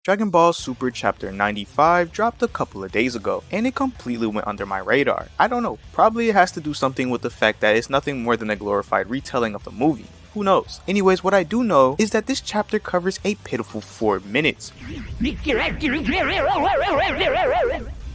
Dragon Ball Super Chapter 95 dropped a couple of days ago, and it completely went under my radar. I don't know, probably it has to do something with the fact that it's nothing more than a glorified retelling of the movie. Who knows? Anyways, what I do know is that this chapter covers a pitiful 4 minutes,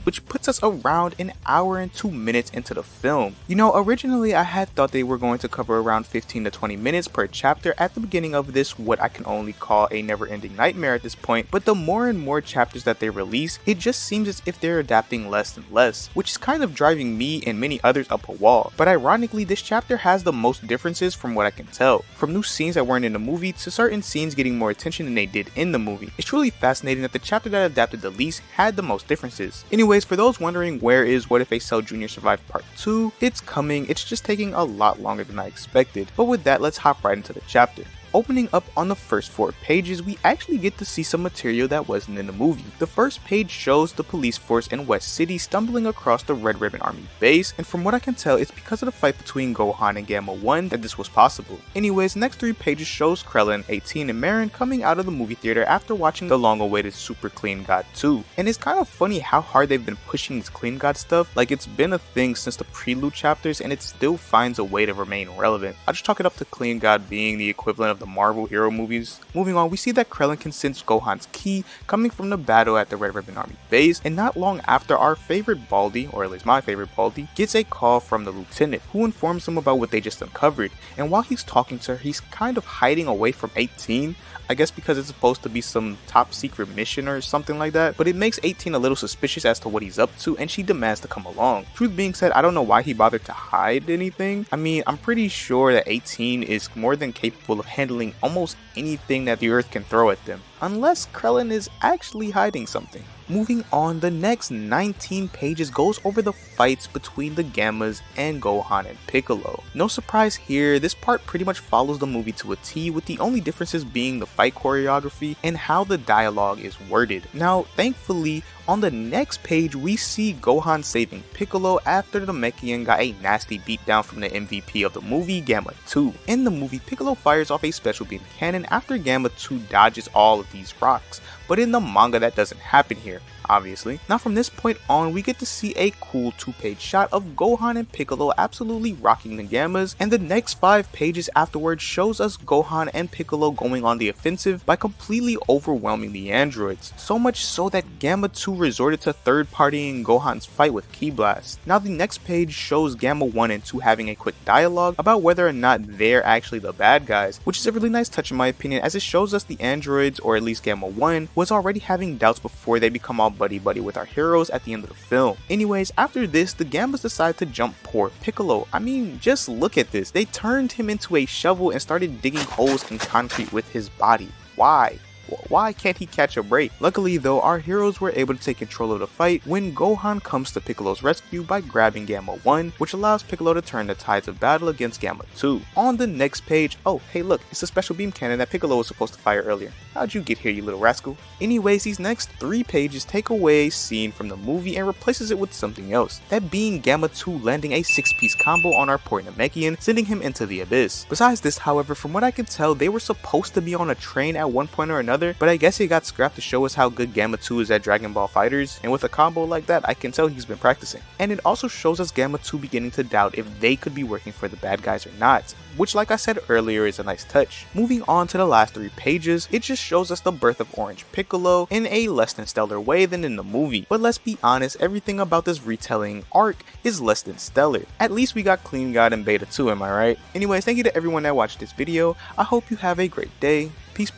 which puts us around an hour and 2 minutes into the film. You know, originally I had thought they were going to cover around 15 to 20 minutes per chapter at the beginning of this, what I can only call a never-ending nightmare at this point, but the more and more chapters that they release, it just seems as if they're adapting less and less, which is kind of driving me and many others up a wall. But ironically, this chapter has the most differences from what I can tell, from new scenes that weren't in the movie to certain scenes getting more attention than they did in the movie. It's truly fascinating that the chapter that adapted the least had the most differences. Anyways, for those wondering where is What If a Cell Jr. Survived Part 2, it's coming, it's just taking a lot longer than I expected. But with that, let's hop right into the chapter. Opening up on the first 4 pages, we actually get to see some material that wasn't in the movie. The first page shows the police force in West City stumbling across the Red Ribbon Army base, and from what I can tell, it's because of the fight between Gohan and Gamma 1 that this was possible. Anyways, the next 3 pages shows Krillin, 18, and Marin coming out of the movie theater after watching the long-awaited Super Clean God 2. And it's kind of funny how hard they've been pushing this Clean God stuff, like it's been a thing since the prelude chapters and it still finds a way to remain relevant. I just chalk it up to Clean God being the equivalent of the Marvel hero movies. Moving on, we see that Krillin can sense Gohan's ki coming from the battle at the Red Ribbon Army base, and not long after, our favorite Baldy, or at least my favorite Baldy, gets a call from the lieutenant, who informs him about what they just uncovered. And while he's talking to her, he's kind of hiding away from 18, I guess because it's supposed to be some top secret mission or something like that, but it makes 18 a little suspicious as to what he's up to, and she demands to come along. Truth being said, I don't know why he bothered to hide anything. I mean, I'm pretty sure that 18 is more than capable of handling almost anything that the Earth can throw at them, unless Krillin is actually hiding something. Moving on, the next 19 pages goes over the fights between the Gammas and Gohan and Piccolo. No surprise here, this part pretty much follows the movie to a T, with the only differences being the fight choreography and how the dialogue is worded. Now, thankfully, on the next page, we see Gohan saving Piccolo after the Namekian got a nasty beatdown from the MVP of the movie, Gamma 2. In the movie, Piccolo fires off a special beam cannon after Gamma 2 dodges all of these rocks, but in the manga that doesn't happen here, obviously. Now from this point on, we get to see a cool 2-page shot of Gohan and Piccolo absolutely rocking the Gammas, and the next 5 pages afterwards shows us Gohan and Piccolo going on the offensive by completely overwhelming the androids, so much so that Gamma 2 resorted to third-partying Gohan's fight with Ki Blast. Now the next page shows Gamma 1 and 2 having a quick dialogue about whether or not they're actually the bad guys, which is a really nice touch in my opinion, as it shows us the androids, or at least Gamma 1, was already having doubts before they become all buddy-buddy with our heroes at the end of the film. Anyways, after this, the Gammas decide to jump poor Piccolo. I mean, just look at this. They turned him into a shovel and started digging holes in concrete with his body. Why? Why can't he catch a break? Luckily though, our heroes were able to take control of the fight when Gohan comes to Piccolo's rescue by grabbing Gamma 1, which allows Piccolo to turn the tides of battle against Gamma 2. On the next page, oh hey look, it's a special beam cannon that Piccolo was supposed to fire earlier. How'd you get here, you little rascal? Anyways, these next 3 pages take away a scene from the movie and replaces it with something else, that being Gamma 2 landing a 6-piece combo on our poor Namekian, sending him into the abyss. Besides this, however, from what I can tell, they were supposed to be on a train at one point or another, but I guess it got scrapped to show us how good Gamma 2 is at Dragon Ball FighterZ, and with a combo like that, I can tell he's been practicing. And it also shows us Gamma 2 beginning to doubt if they could be working for the bad guys or not, which like I said earlier is a nice touch. Moving on to the last 3 pages, it just shows us the birth of Orange Piccolo in a less than stellar way than in the movie, but let's be honest, everything about this retelling arc is less than stellar. At least we got Clean God and Beta 2, am I right? Anyways, thank you to everyone that watched this video. I hope you have a great day. Peace,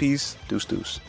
deuce, deuce.